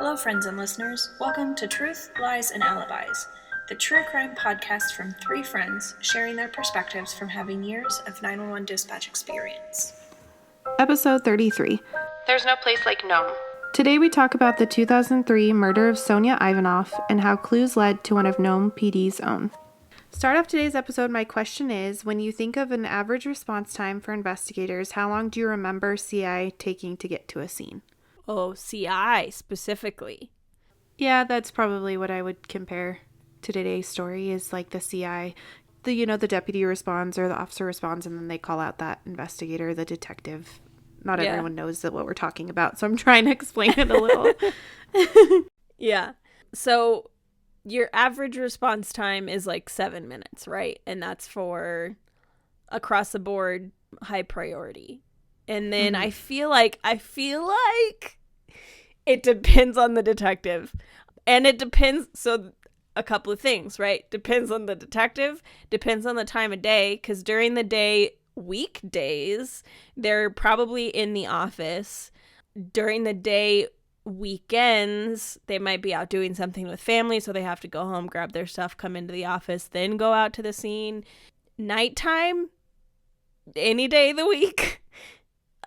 Hello, friends and listeners. Welcome to Truth, Lies, and Alibis, the true crime podcast from three friends sharing their perspectives from having years of 911 dispatch experience. Episode 33. There's no place like Nome. Today we talk about the 2003 murder of Sonya Ivanoff and how clues led to one of Nome PD's own. Start off today's episode, my question is, when you think of an average response time for investigators, how long do you remember CI taking to get to a scene? Oh, CI specifically. Yeah, that's probably what I would compare to today's story is like the CI. The deputy responds or the officer responds and then they call out that investigator, the detective. Not everyone knows that what we're talking about, so I'm trying to explain it a little. Yeah. So your average response time is like 7 minutes, right? And that's for across the board high priority. And then I feel like it depends on the detective. And it depends, so a couple of things, right? Depends on the detective, depends on the time of day, because during the day, weekdays, they're probably in the office. During the day, weekends, they might be out doing something with family, so they have to go home, grab their stuff, come into the office, then go out to the scene. Nighttime, any day of the week.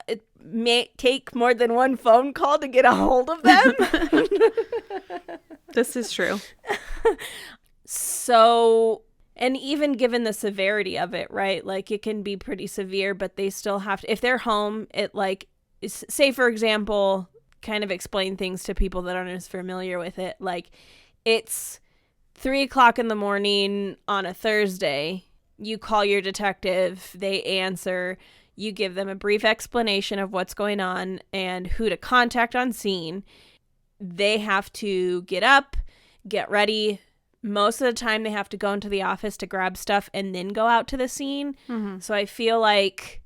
It may take more than one phone call to get a hold of them. This is true. So, and even given the severity of it, right? Like it can be pretty severe, but they still have to, if they're home, it like, say for example, kind of explain things to people that aren't as familiar with it. Like it's 3:00 in the morning on a Thursday. You call your detective, they answer. You give them a brief explanation of what's going on and who to contact on scene. They have to get up, get ready. Most of the time they have to go into the office to grab stuff and then go out to the scene. Mm-hmm. So I feel like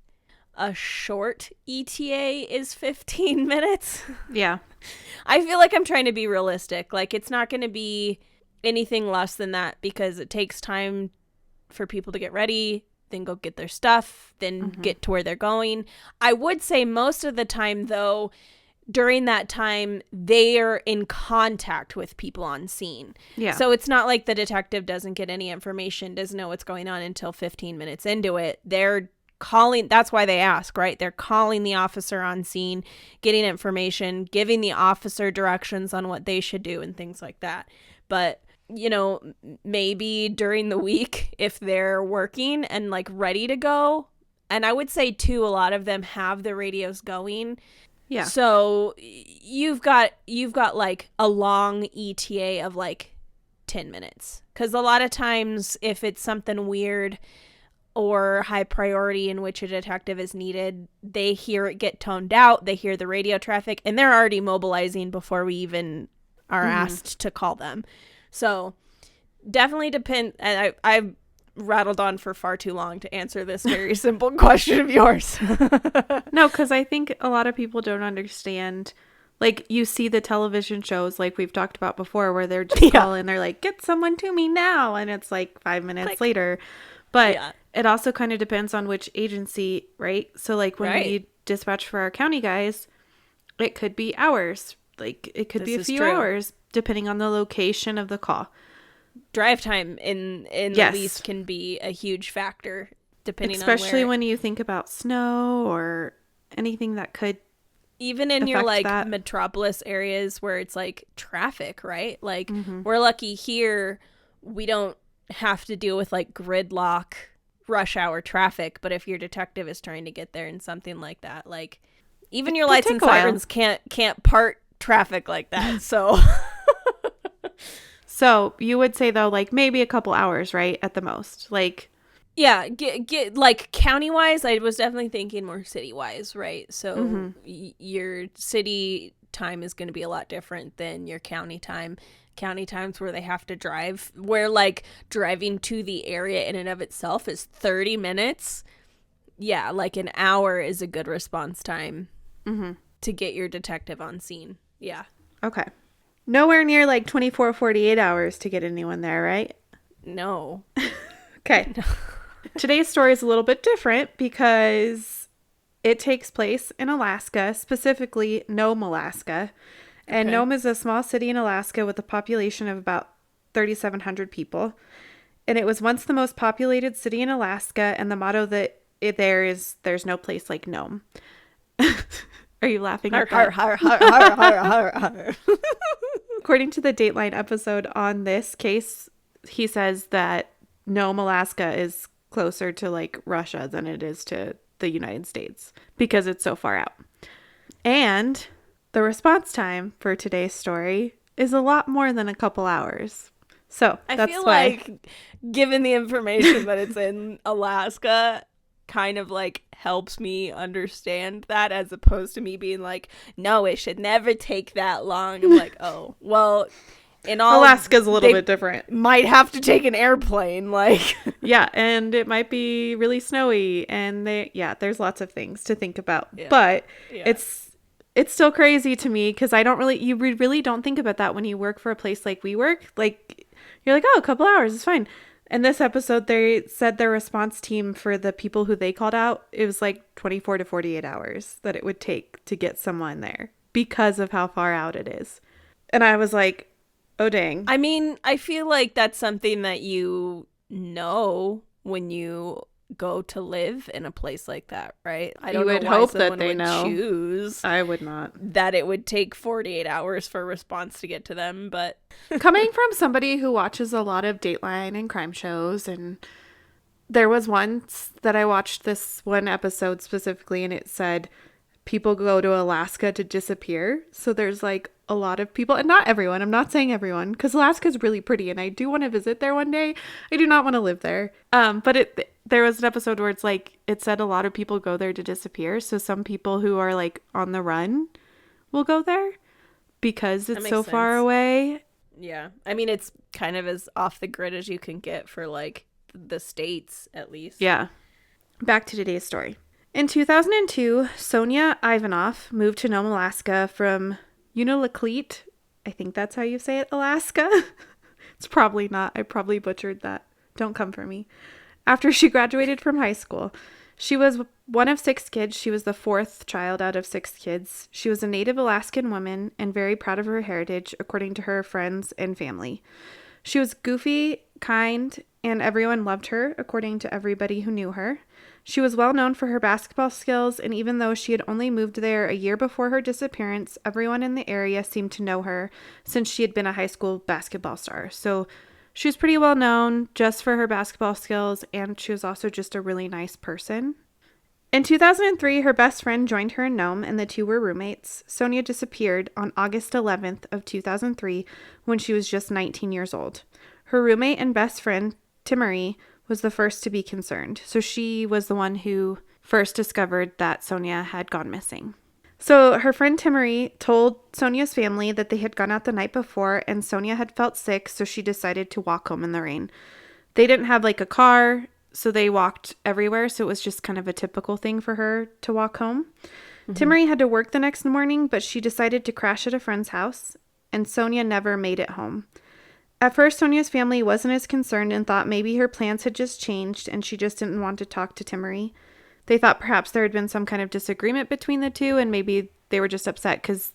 a short ETA is 15 minutes. Yeah. I feel like I'm trying to be realistic. Like it's not going to be anything less than that because it takes time for people to get ready, then go get their stuff, then get to where they're going. I would say most of the time, though, during that time, they're in contact with people on scene. Yeah. So it's not like the detective doesn't get any information, doesn't know what's going on until 15 minutes into it. They're calling, that's why they ask, right? They're calling the officer on scene, getting information, giving the officer directions on what they should do and things like that. But maybe during the week if they're working and like ready to go. And I would say too, a lot of them have the radios going. Yeah. So you've got like a long ETA of like 10 minutes. Because a lot of times if it's something weird or high priority in which a detective is needed, they hear it get toned out. They hear the radio traffic and they're already mobilizing before we even are asked to call them. So definitely depend. And I've rattled on for far too long to answer this very simple question of yours. No, because I think a lot of people don't understand. Like you see the television shows like we've talked about before where they're just calling. They're like, get someone to me now. And it's like 5 minutes later. But it also kind of depends on which agency, right? So like when we dispatch for our county guys, it could be hours. Like it could be a few hours depending on the location of the call. Drive time in the least can be a huge factor depending especially on when you think about snow or anything that could even in your like that. Metropolis areas where it's like traffic, right? Like we're lucky here we don't have to deal with like gridlock rush hour traffic, but if your detective is trying to get there in something like that, like even your lights and sirens can't part traffic like that. So you would say though, like maybe a couple hours, right? At the most, like. Yeah. Get like county wise, I was definitely thinking more city wise, right? So your city time is going to be a lot different than your county time. County times where they have to drive, where like driving to the area in and of itself is 30 minutes. Yeah. Like an hour is a good response time to get your detective on scene. Yeah. Okay. Nowhere near like 24, 48 hours to get anyone there, right? No. Okay. No. Today's story is a little bit different because it takes place in Alaska, specifically Nome, Alaska. And Okay. Nome is a small city in Alaska with a population of about 3,700 people. And it was once the most populated city in Alaska, and the motto there is, "There's no place like Nome." Are you laughing at that? According to the Dateline episode on this case, he says that Nome, Alaska is closer to like Russia than it is to the United States because it's so far out. And the response time for today's story is a lot more than a couple hours. So I that's feel why. like, given the information that it's in Alaska, kind of like helps me understand that, as opposed to me being like, no, it should never take that long. I'm like, oh, well, in all Alaska's a little bit different. Might have to take an airplane, like. Yeah, and it might be really snowy, and there's lots of things to think about. Yeah. But Yeah. it's still crazy to me because you really don't think about that when you work for a place like we work. Like, you're like, oh, a couple hours is fine. In this episode, they said their response team for the people who they called out, it was like 24 to 48 hours that it would take to get someone there because of how far out it is. And I was like, oh, dang. I mean, I feel like that's something that you know when you go to live in a place like that, right? I don't You would know why hope that someone they would know. choose I would not. that it would take 48 hours for a response to get to them, but Coming from somebody who watches a lot of Dateline and crime shows, and there was once that I watched this one episode specifically, and it said people go to Alaska to disappear. So there's like a lot of people, and not everyone. I'm not saying everyone, because Alaska's really pretty, and I do want to visit there one day. I do not want to live there. But there was an episode where it's like it said a lot of people go there to disappear. So some people who are like on the run will go there because it's so far away. yeah. I mean, it's kind of as off the grid as you can get for like the States, at least. Yeah. Back to today's story. In 2002, Sonya Ivanoff moved to Nome, Alaska from MacLeod. I think that's how you say it, Alaska. It's probably not. I probably butchered that. Don't come for me. After she graduated from high school, she was one of 6 kids. She was the 4th child out of 6 kids. She was a native Alaskan woman and very proud of her heritage, according to her friends and family. She was goofy, kind, and everyone loved her, according to everybody who knew her. She was well known for her basketball skills, and even though she had only moved there a year before her disappearance, everyone in the area seemed to know her since she had been a high school basketball star. So she was pretty well known just for her basketball skills, and she was also just a really nice person. In 2003, her best friend joined her in Nome, and the two were roommates. Sonya disappeared on August 11th of 2003 when she was just 19 years old. Her roommate and best friend, Timmery, was the first to be concerned. So she was the one who first discovered that Sonya had gone missing. So her friend Timmery told Sonya's family that they had gone out the night before and Sonya had felt sick, so she decided to walk home in the rain. They didn't have like a car, so they walked everywhere, so it was just kind of a typical thing for her to walk home. Mm-hmm. Timmery had to work the next morning, but she decided to crash at a friend's house, and Sonya never made it home. At first, Sonya's family wasn't as concerned and thought maybe her plans had just changed and she just didn't want to talk to Timmery. They thought perhaps there had been some kind of disagreement between the two and maybe they were just upset because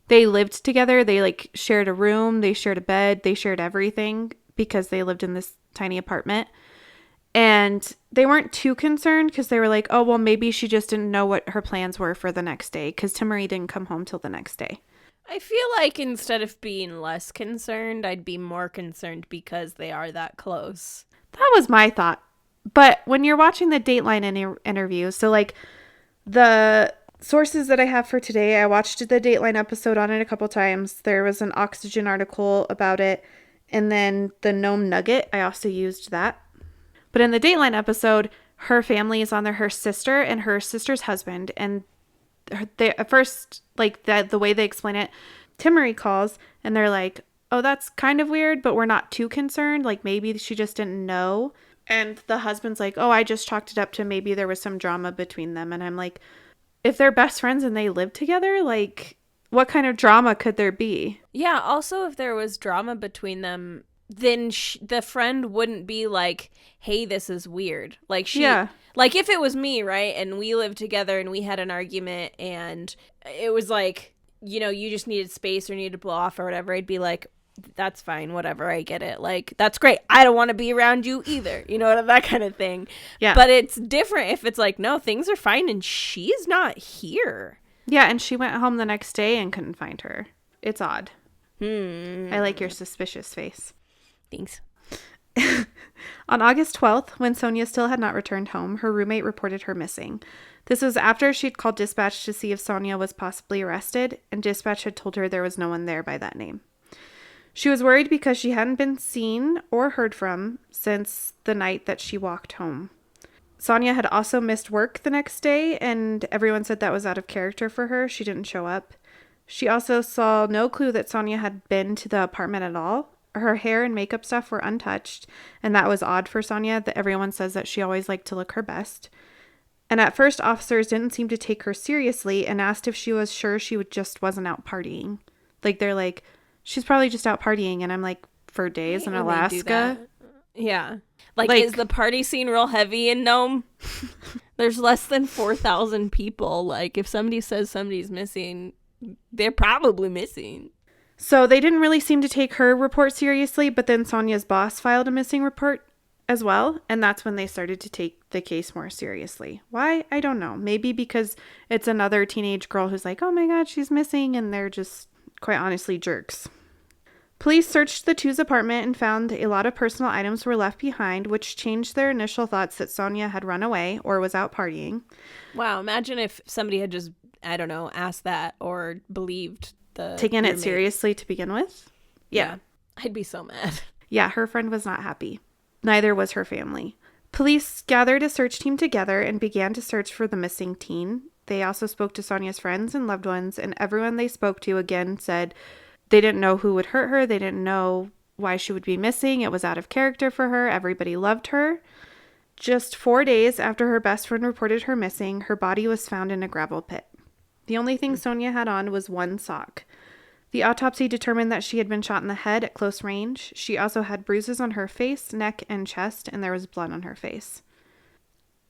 they lived together. They like shared a room, they shared a bed, they shared everything because they lived in this tiny apartment. And they weren't too concerned because they were like, oh, well, maybe she just didn't know what her plans were for the next day because Timmery didn't come home till the next day. I feel like instead of being less concerned, I'd be more concerned because they are that close. That was my thought. But when you're watching the Dateline interview, so like the sources that I have for today, I watched the Dateline episode on it a couple times. There was an Oxygen article about it. And then the Nome Nugget, I also used that. But in the Dateline episode, her family is on there, her sister and her sister's husband. And they, at first, like the way they explain it, Timmery calls and they're like, oh, that's kind of weird, but we're not too concerned. Like maybe she just didn't know. And the husband's like, oh, I just chalked it up to maybe there was some drama between them. And I'm like, if they're best friends and they live together, like what kind of drama could there be? Yeah. Also, if there was drama between them, then the friend wouldn't be like, hey, this is weird. Like like if it was me, right? And we lived together and we had an argument and it was like, you just needed space or needed to blow off or whatever, I'd be like, that's fine, whatever, I get it. Like, that's great. I don't want to be around you either. That kind of thing. Yeah. But it's different if it's like, no, things are fine and she's not here. Yeah, and she went home the next day and couldn't find her. It's odd. I like your suspicious face. Thanks. On August 12th, when Sonya still had not returned home, her roommate reported her missing. This was after she'd called dispatch to see if Sonya was possibly arrested, and dispatch had told her there was no one there by that name. She was worried because she hadn't been seen or heard from since the night that she walked home. Sonya had also missed work the next day, and everyone said that was out of character for her. She didn't show up. She also saw no clue that Sonya had been to the apartment at all. Her hair and makeup stuff were untouched, and that was odd for Sonya, that everyone says that she always liked to look her best. And at first, officers didn't seem to take her seriously and asked if she was sure she just wasn't out partying. Like, they're like, she's probably just out partying, and I'm like, for days in Alaska? Yeah. Like, is the party scene real heavy in Nome? There's less than 4,000 people. Like, if somebody says somebody's missing, they're probably missing. So they didn't really seem to take her report seriously, but then Sonya's boss filed a missing report as well, and that's when they started to take the case more seriously. Why? I don't know. Maybe because it's another teenage girl who's like, oh my god, she's missing, and they're just, quite honestly, jerks. Police searched the two's apartment and found a lot of personal items were left behind, which changed their initial thoughts that Sonya had run away or was out partying. Wow, imagine if somebody had just, I don't know, asked that or believed the taken roommate. It seriously to begin with? Yeah. I'd be so mad. Yeah, her friend was not happy. Neither was her family. Police gathered a search team together and began to search for the missing teen. They also spoke to Sonya's friends and loved ones, and everyone they spoke to again said they didn't know who would hurt her. They didn't know why she would be missing. It was out of character for her. Everybody loved her. Just 4 days after her best friend reported her missing, her body was found in a gravel pit. The only thing Sonya had on was one sock. The autopsy determined that she had been shot in the head at close range. She also had bruises on her face, neck, and chest, and there was blood on her face.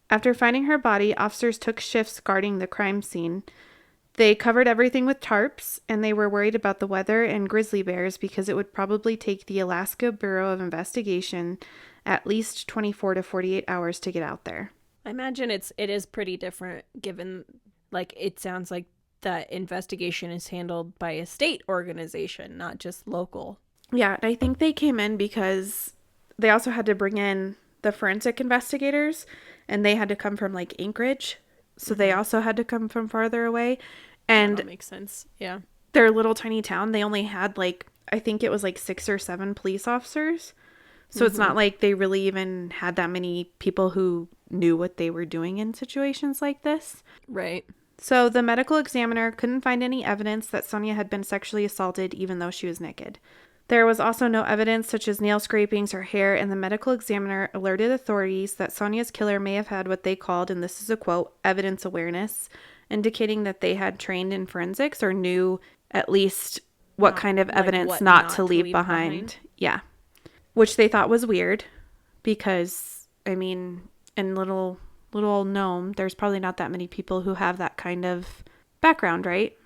After finding her body, officers took shifts guarding the crime scene. They covered everything with tarps, and they were worried about the weather and grizzly bears because it would probably take the Alaska Bureau of Investigation at least 24 to 48 hours to get out there. I imagine it is pretty different given, like, it sounds like that investigation is handled by a state organization, not just local. Yeah, I think they came in because they also had to bring in the forensic investigators, and they had to come from, like, Anchorage. So they also had to come from farther away. And that makes sense. Yeah. Their little tiny town, they only had, like, I think it was like 6 or 7 police officers. So it's not like they really even had that many people who knew what they were doing in situations like this. Right. So the medical examiner couldn't find any evidence that Sonya had been sexually assaulted even though she was naked. There was also no evidence such as nail scrapings or hair, and the medical examiner alerted authorities that Sonya's killer may have had what they called, and this is a quote, evidence awareness, indicating that they had trained in forensics or knew at least what kind of evidence not to leave behind. Yeah. Which they thought was weird because, I mean, in little old Nome, there's probably not that many people who have that kind of background, right?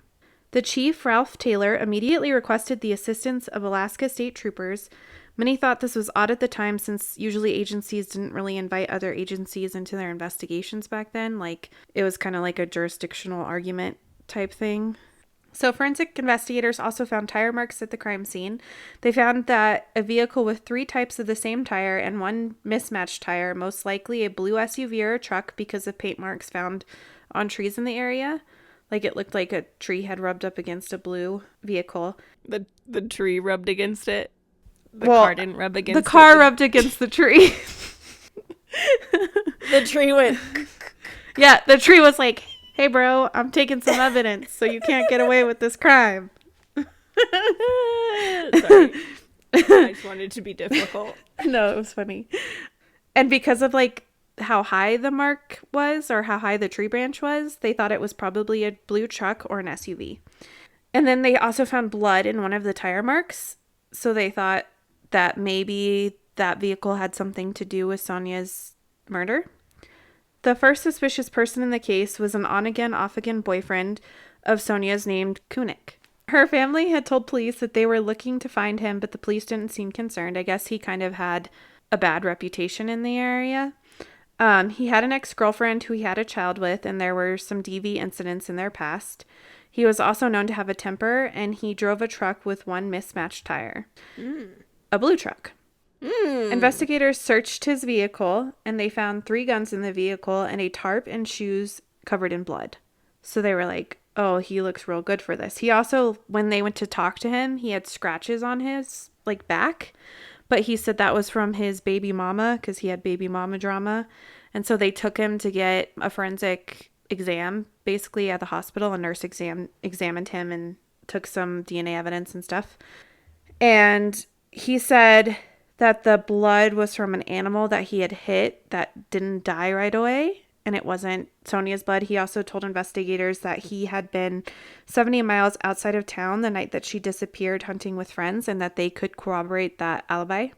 The chief, Ralph Taylor, immediately requested the assistance of Alaska State Troopers. Many thought this was odd at the time since usually agencies didn't really invite other agencies into their investigations back then. Like, it was kind of like a jurisdictional argument type thing. So forensic investigators also found tire marks at the crime scene. They found that a vehicle with 3 types of the same tire and 1 mismatched tire, most likely a blue SUV or a truck because of paint marks found on trees in the area. Like, it looked like a tree had rubbed up against a blue vehicle. The tree rubbed against it? The car didn't rub against it? The car rubbed against the tree. The tree went... Yeah, the tree was like, hey, bro, I'm taking some evidence, so you can't get away with this crime. Sorry. I just wanted to be difficult. No, it was funny. And because of, like, how high the mark was or how high the tree branch was, they thought it was probably a blue truck or an SUV. And then they also found blood in one of the tire marks, so they thought that maybe that vehicle had something to do with Sonya's murder. The first suspicious person in the case was an on-again, off-again boyfriend of Sonya's named Kunik. Her family had told police that they were looking to find him, but the police didn't seem concerned. I guess he kind of had a bad reputation in the area. He had an ex-girlfriend who he had a child with, and there were some DV incidents in their past. He was also known to have a temper, and he drove a truck with one mismatched tire. A blue truck. Investigators searched his vehicle, and they found 3 guns in the vehicle and a tarp and shoes covered in blood. So they were like, oh, he looks real good for this. He also, when they went to talk to him, he had scratches on his back, but he said that was from his baby mama because he had baby mama drama. And so they took him to get a forensic exam, basically at the hospital. A nurse examined him and took some DNA evidence and stuff. And he said that the blood was from an animal that he had hit that didn't die right away, and it wasn't Sonya's blood. He also told investigators that he had been 70 miles outside of town the night that she disappeared hunting with friends, and that they could corroborate that alibi.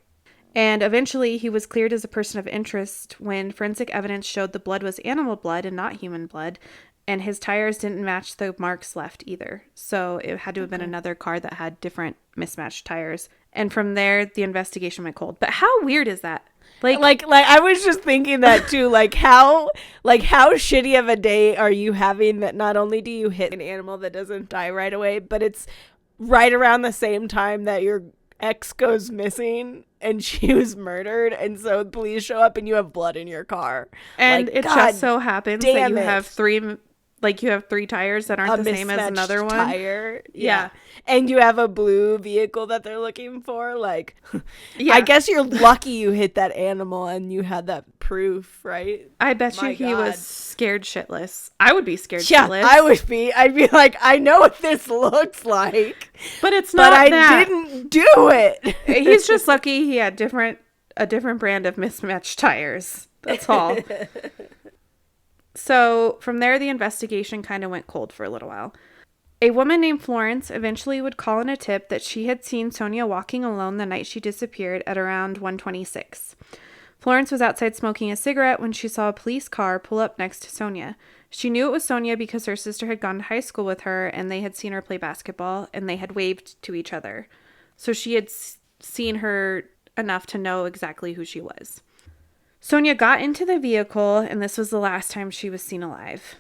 And eventually he was cleared as a person of interest when forensic evidence showed the blood was animal blood and not human blood, and his tires didn't match the marks left either. So it had to have been another car that had different mismatched tires. And from there, the investigation went cold. But how weird is that? Like I was just thinking that too. How shitty of a day are you having that not only do you hit an animal that doesn't die right away, but it's right around the same time that your ex goes missing and she was murdered, and so the police show up and you have blood in your car. And it just so happens that you have 3 tires that aren't the same as another one. Tire. Yeah. And you have a blue vehicle that they're looking for. Yeah. I guess you're lucky you hit that animal and you had that proof, right? I bet you he was scared shitless. I would be scared shitless. Yeah, I would be. I'd be like, I know what this looks like. But it's not I that. didn't do it. He's just lucky he had a different brand of mismatched tires. That's all. So from there, the investigation kind of went cold for a little while. A woman named Florence eventually would call in a tip that she had seen Sonya walking alone the night she disappeared at around 1:26. Florence was outside smoking a cigarette when she saw a police car pull up next to Sonya. She knew it was Sonya because her sister had gone to high school with her and they had seen her play basketball and they had waved to each other. So she had seen her enough to know exactly who she was. Sonya got into the vehicle, and this was the last time she was seen alive.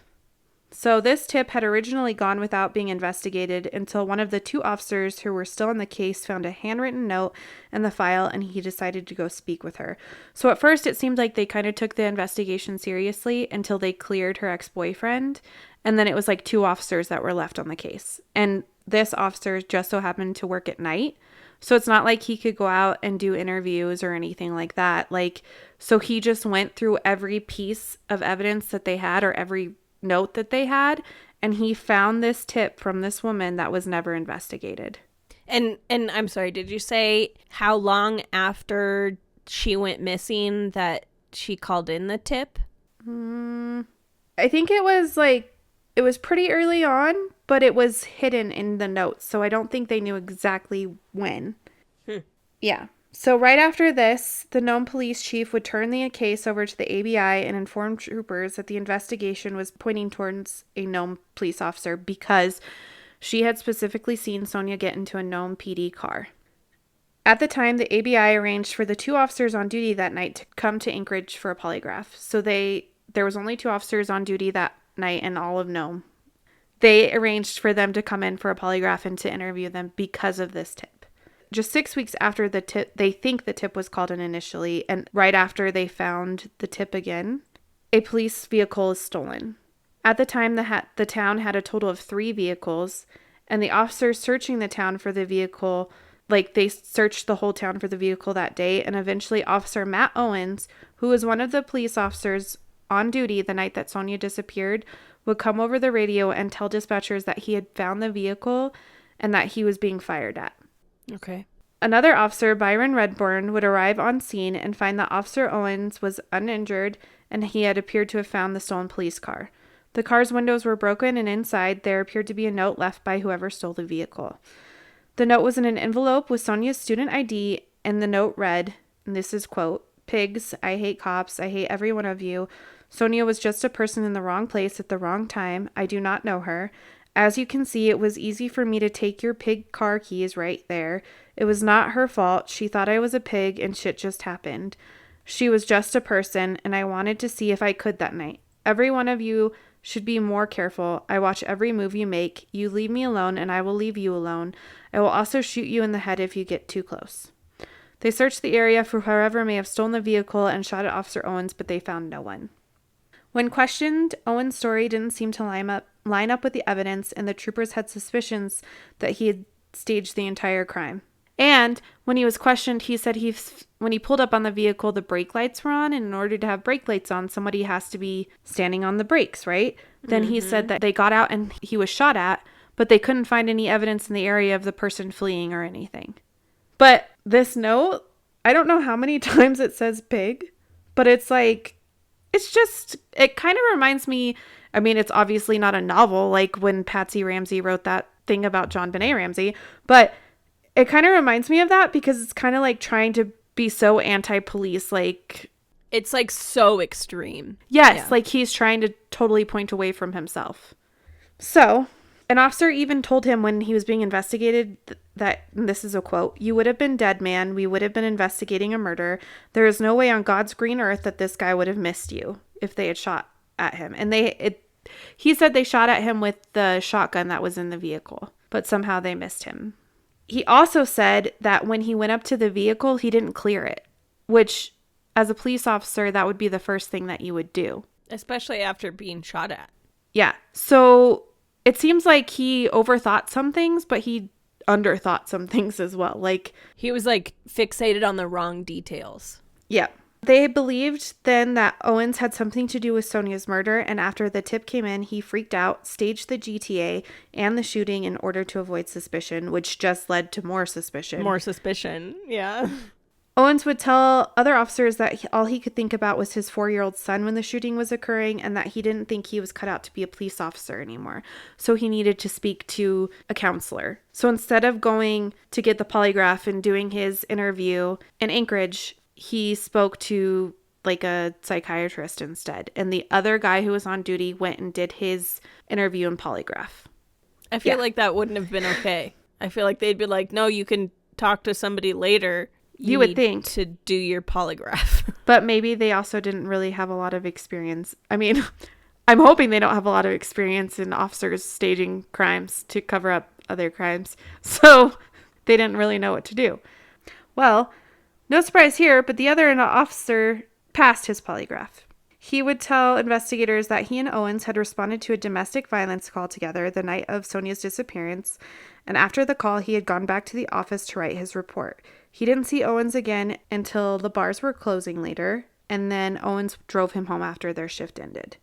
So this tip had originally gone without being investigated until one of the 2 officers who were still in the case found a handwritten note in the file, and he decided to go speak with her. So at first it seemed like they kind of took the investigation seriously until they cleared her ex-boyfriend, and then it was 2 officers that were left on the case. And this officer just so happened to work at night, so it's not like he could go out and do interviews or anything like that. So he just went through every piece of evidence that they had or every note that they had, and he found this tip from this woman that was never investigated. And I'm sorry, did you say how long after she went missing that she called in the tip? I think it was pretty early on, but it was hidden in the notes, so I don't think they knew exactly when. Yeah. So right after this, the Nome police chief would turn the case over to the ABI and inform troopers that the investigation was pointing towards a Nome police officer because she had specifically seen Sonya get into a Nome PD car. At the time, the ABI arranged for the 2 officers on duty that night to come to Anchorage for a polygraph. So there was only 2 officers on duty that night in all of Nome. They arranged for them to come in for a polygraph and to interview them because of this tip. Just 6 weeks after the tip, they think the tip was called in initially, and right after they found the tip again, a police vehicle is stolen. At the time, the town had a total of 3 vehicles, and the officers searching the town for the vehicle, they searched the whole town for the vehicle that day, and eventually Officer Matt Owens, who was one of the police officers on duty the night that Sonya disappeared, would come over the radio and tell dispatchers that he had found the vehicle and that he was being fired at. Okay. Another officer, Byron Redburn, would arrive on scene and find that Officer Owens was uninjured and he had appeared to have found the stolen police car. The car's windows were broken and inside there appeared to be a note left by whoever stole the vehicle. The note was in an envelope with Sonya's student ID, and the note read, and this is quote, "Pigs, I hate cops, I hate every one of you. Sonya was just a person in the wrong place at the wrong time. I do not know her. As you can see, it was easy for me to take your pig car keys right there. It was not her fault. She thought I was a pig and shit just happened. She was just a person, and I wanted to see if I could that night. Every one of you should be more careful. I watch every move you make. You leave me alone, and I will leave you alone. I will also shoot you in the head if you get too close. They searched the area for whoever may have stolen the vehicle and shot at Officer Owens, but they found no one. When questioned, Owens' story didn't seem to line up with the evidence, and the troopers had suspicions that he had staged the entire crime. And when he was questioned, he said when he pulled up on the vehicle, the brake lights were on, and in order to have brake lights on, somebody has to be standing on the brakes, right? Then he said that they got out and he was shot at, but they couldn't find any evidence in the area of the person fleeing or anything. But this note, I don't know how many times it says pig, but it's like, it kind of reminds me, I mean, it's obviously not a novel like when Patsy Ramsey wrote that thing about John Benet Ramsey, but it kind of reminds me of that because it's kind of like trying to be so anti-police, like... It's like so extreme. Yes, like he's trying to totally point away from himself. So, an officer even told him when he was being investigated that, and this is a quote, "You would have been dead, man. We would have been investigating a murder. There is no way on God's green earth that this guy would have missed you if they had shot at him." And he said they shot at him with the shotgun that was in the vehicle, but somehow they missed him. He also said that when he went up to the vehicle, he didn't clear it, which, as a police officer, that would be the first thing that you would do. Especially after being shot at. Yeah. So it seems like he overthought some things, but he underthought some things as well. Like, he was like fixated on the wrong details. Yeah. They believed then that Owens had something to do with Sonya's murder, and after the tip came in, he freaked out, staged the GTA and the shooting in order to avoid suspicion, which just led to more suspicion. More suspicion, yeah. Owens would tell other officers that all he could think about was his 4-year-old son when the shooting was occurring, and that he didn't think he was cut out to be a police officer anymore. So he needed to speak to a counselor. So instead of going to get the polygraph and doing his interview in Anchorage, he spoke to like a psychiatrist instead. And the other guy who was on duty went and did his interview and polygraph. I feel like that wouldn't have been okay. I feel like they'd be like, no, you can talk to somebody later. You would think to do your polygraph. But maybe they also didn't really have a lot of experience. I mean, I'm hoping they don't have a lot of experience in officers staging crimes to cover up other crimes. So they didn't really know what to do. Well, no surprise here, but the other officer passed his polygraph. He would tell investigators that he and Owens had responded to a domestic violence call together the night of Sonya's disappearance, and after the call, he had gone back to the office to write his report. He didn't see Owens again until the bars were closing later, and then Owens drove him home after their shift ended.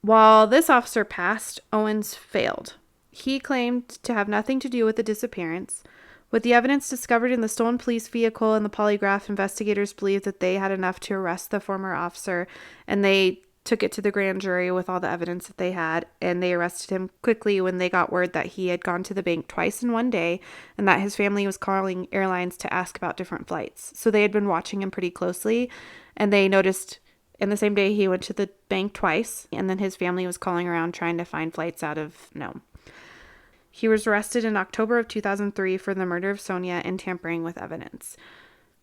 While this officer passed, Owens failed. He claimed to have nothing to do with the disappearance. With the evidence discovered in the stolen police vehicle and the polygraph, investigators believed that they had enough to arrest the former officer, and they took it to the grand jury with all the evidence that they had, and they arrested him quickly when they got word that he had gone to the bank twice in one day and that his family was calling airlines to ask about different flights. So they had been watching him pretty closely, and they noticed in the same day he went to the bank twice, and then his family was calling around trying to find flights out of Nome. He was arrested in October of 2003 for the murder of Sonya and tampering with evidence.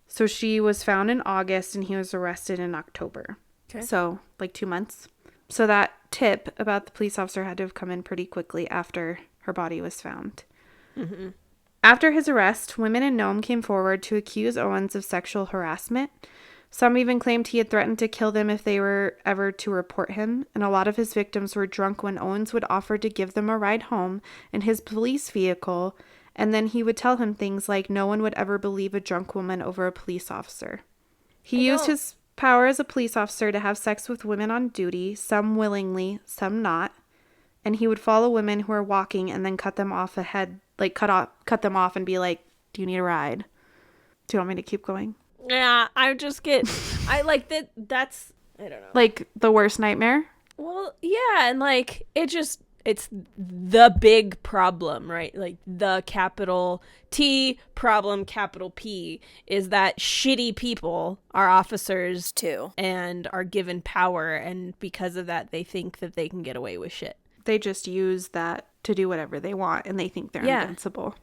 So she was found in August and he was arrested in October. Okay. So like 2 months. So that tip about the police officer had to have come in pretty quickly after her body was found. Mm-hmm. After his arrest, women in Nome came forward to accuse Owens of sexual harassment. Some even claimed he had threatened to kill them if they were ever to report him, and a lot of his victims were drunk when Owens would offer to give them a ride home in his police vehicle, and then he would tell him things like no one would ever believe a drunk woman over a police officer. He used his power as a police officer to have sex with women on duty, some willingly, some not, and he would follow women who were walking and then cut them off ahead, like cut them off and be like, "Do you need a ride? Do you want me to keep going?" Yeah, I like that. That's, I don't know. Like the worst nightmare? Well, yeah. And like, it's the big problem, right? Like the capital T problem, capital P, is that shitty people are officers too and are given power. And because of that, they think that they can get away with shit. They just use that to do whatever they want and they think they're invincible.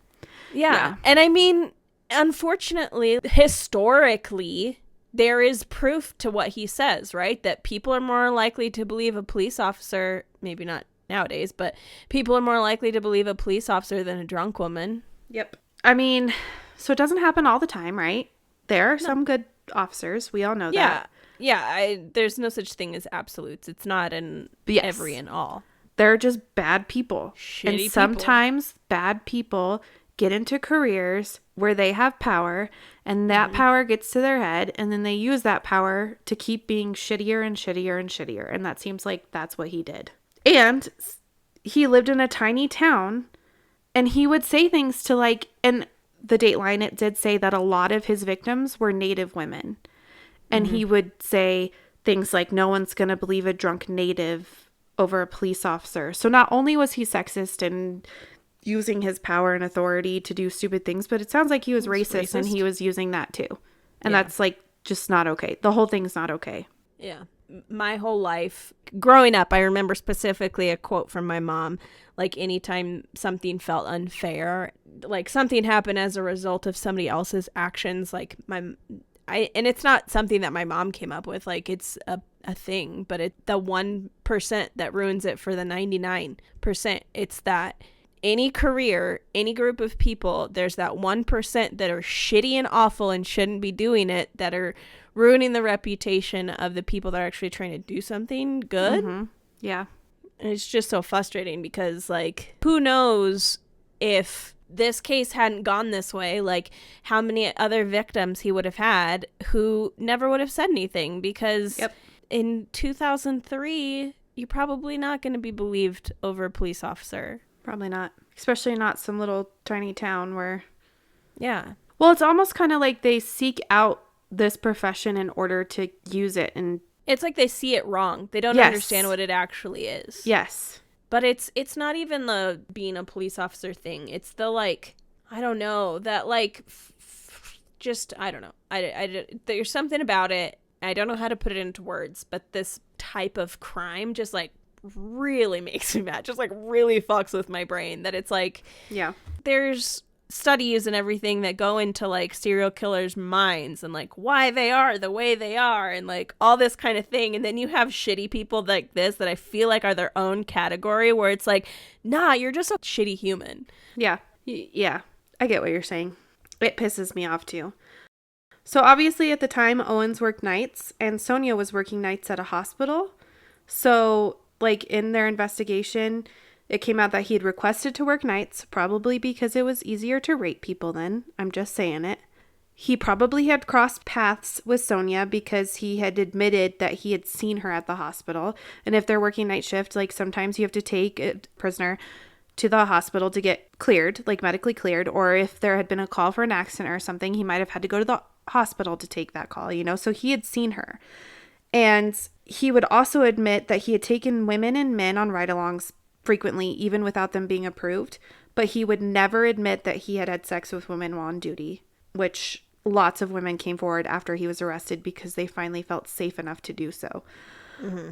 Yeah. And I mean, unfortunately, historically, there is proof to what he says, right? That people are more likely to believe a police officer, maybe not nowadays, but people are more likely to believe a police officer than a drunk woman. Yep. I mean, so it doesn't happen all the time, right? There are some good officers. We all know that. Yeah. There's no such thing as absolutes. It's not in every and all. They're just bad people. Shitty and sometimes bad people get into careers where they have power, and that power gets to their head, and then they use that power to keep being shittier and shittier and shittier. And that seems like that's what he did. And he lived in a tiny town, and he would say things to like, and the Dateline, it did say that a lot of his victims were Native women. And he would say things like, no one's going to believe a drunk Native over a police officer. So not only was he sexist and using his power and authority to do stupid things, but it sounds like he was racist and he was using that too. And that's like just not okay. The whole thing's not okay. Yeah. My whole life growing up, I remember specifically a quote from my mom, like anytime something felt unfair, like something happened as a result of somebody else's actions, like and it's not something that my mom came up with, like it's a thing, but it's the 1% that ruins it for the 99%. It's that any career, any group of people, there's that 1% that are shitty and awful and shouldn't be doing it, that are ruining the reputation of the people that are actually trying to do something good. Yeah. And it's just so frustrating because, like, who knows if this case hadn't gone this way, like how many other victims he would have had who never would have said anything, because in 2003, you're probably not going to be believed over a police officer. Probably not. Especially not some little tiny town where... Yeah. Well, it's almost kind of like they seek out this profession in order to use it, and... It's like they see it wrong. They don't understand what it actually is. Yes. But it's not even the being a police officer thing. It's the, like, I don't know, that, like, just, I don't know. There's something about it. I don't know how to put it into words, but this type of crime just, like, really makes me mad, just like really fucks with my brain, that it's like, there's studies and everything that go into like serial killers' minds and like why they are the way they are and like all this kind of thing, and then you have shitty people like this that I feel like are their own category, where it's like, nah, you're just a shitty human. Yeah I get what you're saying. It pisses me off too. So obviously at the time, Owens worked nights and Sonya was working nights at a hospital. So like in their investigation, it came out that he had requested to work nights, probably because it was easier to rape people then. I'm just saying it. He probably had crossed paths with Sonya because he had admitted that he had seen her at the hospital. And if they're working night shift, like sometimes you have to take a prisoner to the hospital to get cleared, like medically cleared. Or if there had been a call for an accident or something, he might have had to go to the hospital to take that call, you know? So he had seen her. And he would also admit that he had taken women and men on ride-alongs frequently, even without them being approved. But he would never admit that he had had sex with women while on duty, which lots of women came forward after he was arrested because they finally felt safe enough to do so.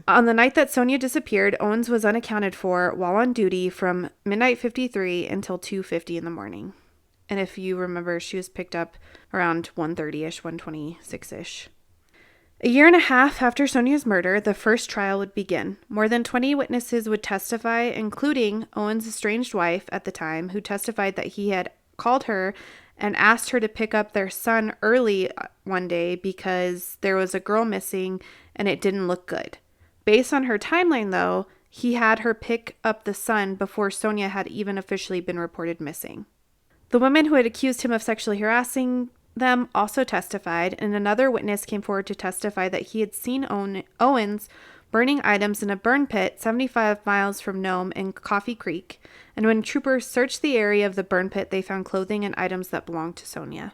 On the night that Sonya disappeared, Owens was unaccounted for while on duty from midnight 53 until 2:50 in the morning. And if you remember, she was picked up around 1:30ish, 1:26ish. A year and a half after Sonya's murder, the first trial would begin. More than 20 witnesses would testify, including Owens' estranged wife at the time, who testified that he had called her and asked her to pick up their son early one day because there was a girl missing and it didn't look good. Based on her timeline, though, he had her pick up the son before Sonya had even officially been reported missing. The women who had accused him of sexually harassing them also testified, and another witness came forward to testify that he had seen Owens burning items in a burn pit 75 miles from Nome in Coffee Creek, and when troopers searched the area of the burn pit, they found clothing and items that belonged to Sonya.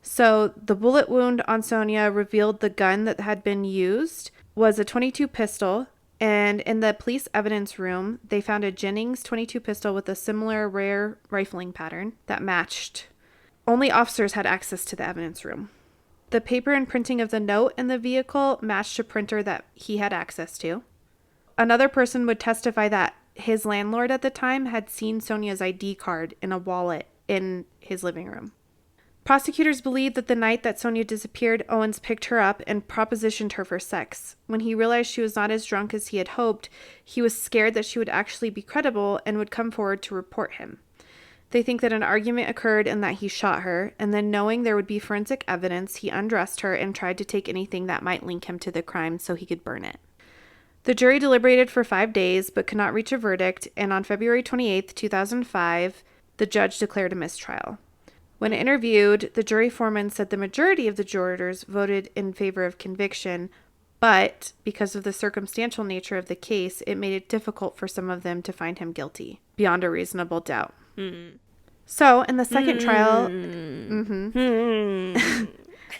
So the bullet wound on Sonya revealed the gun that had been used was a .22 pistol, and in the police evidence room, they found a Jennings .22 pistol with a similar rare rifling pattern that matched. Only officers had access to the evidence room. The paper and printing of the note in the vehicle matched a printer that he had access to. Another person would testify that his landlord at the time had seen Sonya's ID card in a wallet in his living room. Prosecutors believe that the night that Sonya disappeared, Owens picked her up and propositioned her for sex. When he realized she was not as drunk as he had hoped, he was scared that she would actually be credible and would come forward to report him. They think that an argument occurred and that he shot her, and then knowing there would be forensic evidence, he undressed her and tried to take anything that might link him to the crime so he could burn it. The jury deliberated for 5 days but could not reach a verdict, and on February 28, 2005, the judge declared a mistrial. When interviewed, the jury foreman said the majority of the jurors voted in favor of conviction, but because of the circumstantial nature of the case, it made it difficult for some of them to find him guilty, beyond a reasonable doubt. So, in the second trial...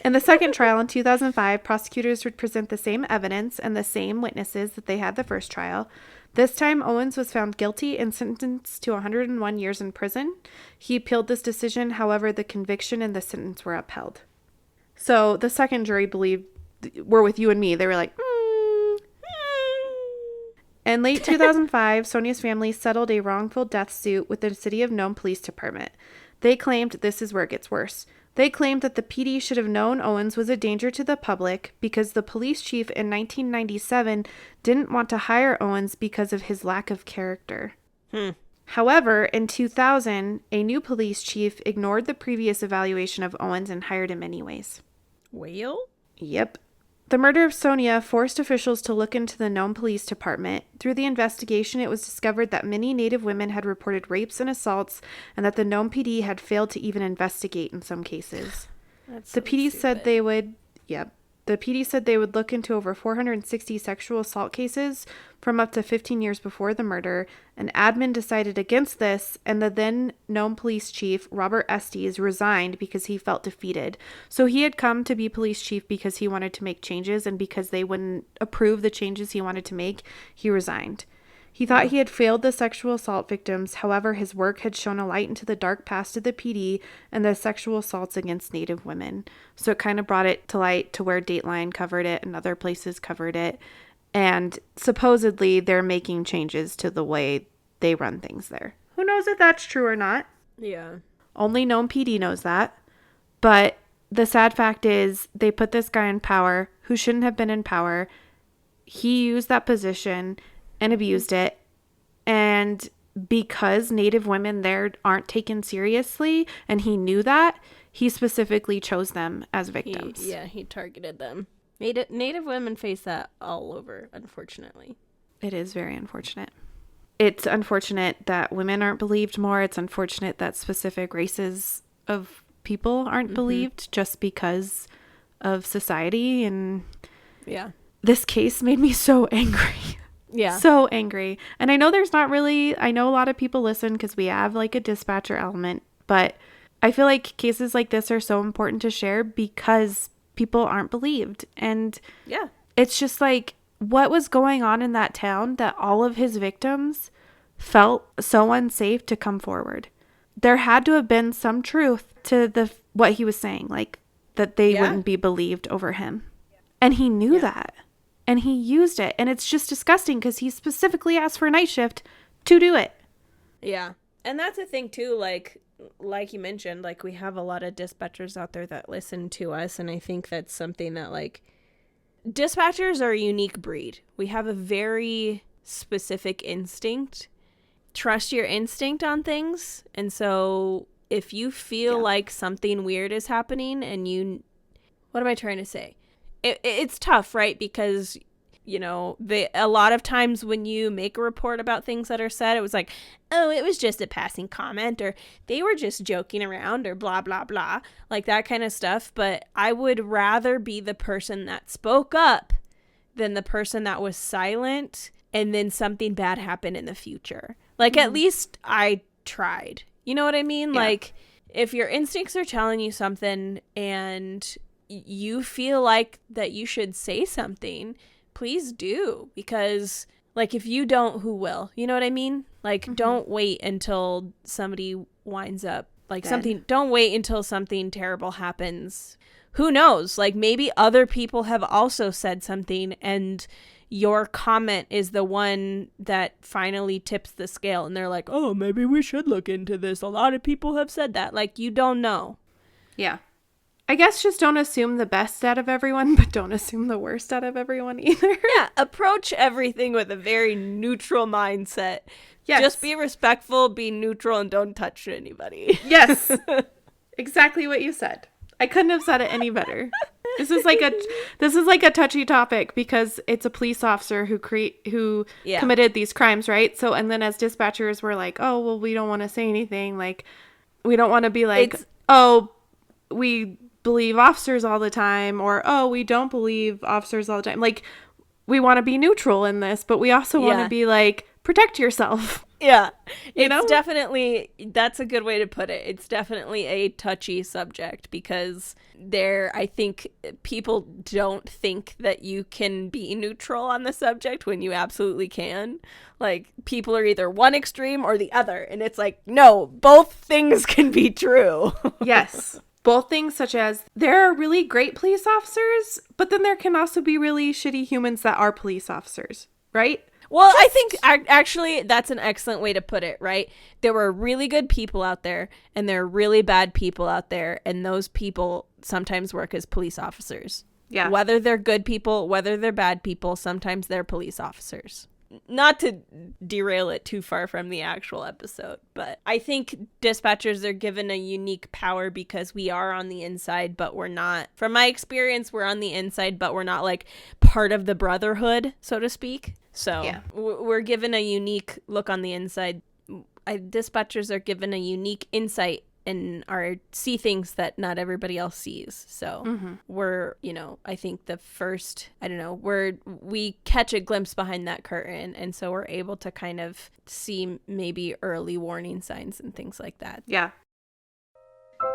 In the second trial in 2005, prosecutors would present the same evidence and the same witnesses that they had the first trial. This time, Owens was found guilty and sentenced to 101 years in prison. He appealed this decision, however, the conviction and the sentence were upheld. So, the second jury were with you and me. They were like, In late 2005, Sonya's family settled a wrongful death suit with the city of Nome Police Department. They claimed this is where it gets worse. They claimed that the PD should have known Owens was a danger to the public because the police chief in 1997 didn't want to hire Owens because of his lack of character. However, in 2000, a new police chief ignored the previous evaluation of Owens and hired him anyways. Well? Yep. The murder of Sonya forced officials to look into the Nome Police Department. Through the investigation, it was discovered that many Native women had reported rapes and assaults, and that the Nome PD had failed to even investigate in some cases. The PD said they would... Yep. The PD said they would look into over 460 sexual assault cases from up to 15 years before the murder. An admin decided against this, and the then Nome Police Chief, Robert Estes, resigned because he felt defeated. So he had come to be police chief because he wanted to make changes, and because they wouldn't approve the changes he wanted to make, he resigned. He thought he had failed the sexual assault victims. However, his work had shown a light into the dark past of the PD and the sexual assaults against Native women. So it kind of brought it to light to where Dateline covered it and other places covered it. And supposedly they're making changes to the way they run things there. Who knows if that's true or not? Yeah. Only Nome PD knows that. But the sad fact is they put this guy in power who shouldn't have been in power. He used that position and abused it, and because Native women there aren't taken seriously, and he knew that, he specifically chose them as victims. He targeted them. Native women face that all over, unfortunately. It is very unfortunate. It's unfortunate that women aren't believed more. It's unfortunate that specific races of people aren't believed just because of society, and this case made me so angry. Yeah. So angry. And I know I know a lot of people listen because we have like a dispatcher element, but I feel like cases like this are so important to share because people aren't believed. And it's just like, what was going on in that town that all of his victims felt so unsafe to come forward? There had to have been some truth to what he was saying, like that they wouldn't be believed over him. And he knew that. And he used it. And it's just disgusting because he specifically asked for a night shift to do it. Yeah. And that's the thing, too. Like you mentioned, like, we have a lot of dispatchers out there that listen to us. And I think that's something that, like, dispatchers are a unique breed. We have a very specific instinct. Trust your instinct on things. And so if you feel like something weird is happening and what am I trying to say? It's tough, right? Because, you know, a lot of times when you make a report about things that are said, it was like, oh, it was just a passing comment, or they were just joking around, or blah, blah, blah, like that kind of stuff. But I would rather be the person that spoke up than the person that was silent and then something bad happened in the future. Like, at least I tried. You know what I mean? Yeah. Like, if your instincts are telling you something and you feel like that you should say something, please do. Because, like, if you don't, who will? You know what I mean? Like, don't wait until somebody winds up like don't wait until something terrible happens. Who knows? Like, maybe other people have also said something and your comment is the one that finally tips the scale and they're like, oh, maybe we should look into this. A lot of people have said that. Like, you don't know. Yeah. I guess just don't assume the best out of everyone, but don't assume the worst out of everyone either. Yeah, approach everything with a very neutral mindset. Yes. Just be respectful, be neutral, and don't touch anybody. Yes. Exactly what you said. I couldn't have said it any better. This is like a touchy topic because it's a police officer who committed these crimes, right? So, and then as dispatchers, we're like, oh, well, we don't want to say anything. Like, we don't want to be like, oh, we believe officers all the time, or oh, we don't believe officers all the time. Like, we want to be neutral in this, but we also want to be like, protect yourself. Yeah. You know? It's definitely, that's a good way to put it. It's definitely a touchy subject because I think people don't think that you can be neutral on the subject when you absolutely can. Like, people are either one extreme or the other, and it's like, no, both things can be true. Yes. Both things, such as there are really great police officers, but then there can also be really shitty humans that are police officers, right? Well, I think actually that's an excellent way to put it, right? There were really good people out there and there are really bad people out there, and those people sometimes work as police officers. Yeah. Whether they're good people, whether they're bad people, sometimes they're police officers. Not to derail it too far from the actual episode, but I think dispatchers are given a unique power because we are on the inside, but we're not. From my experience, we're on the inside, but we're not like part of the brotherhood, so to speak. So yeah. We're given a unique look on the inside. Dispatchers are given a unique insight and see things that not everybody else sees. So we're, I think the first, we catch a glimpse behind that curtain. And so we're able to kind of see maybe early warning signs and things like that. Yeah.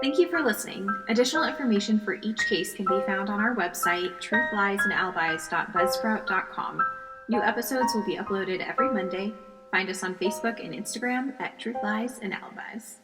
Thank you for listening. Additional information for each case can be found on our website, truthliesandalibis.buzzsprout.com. New episodes will be uploaded every Monday. Find us on Facebook and Instagram at Truth Lies and Alibis.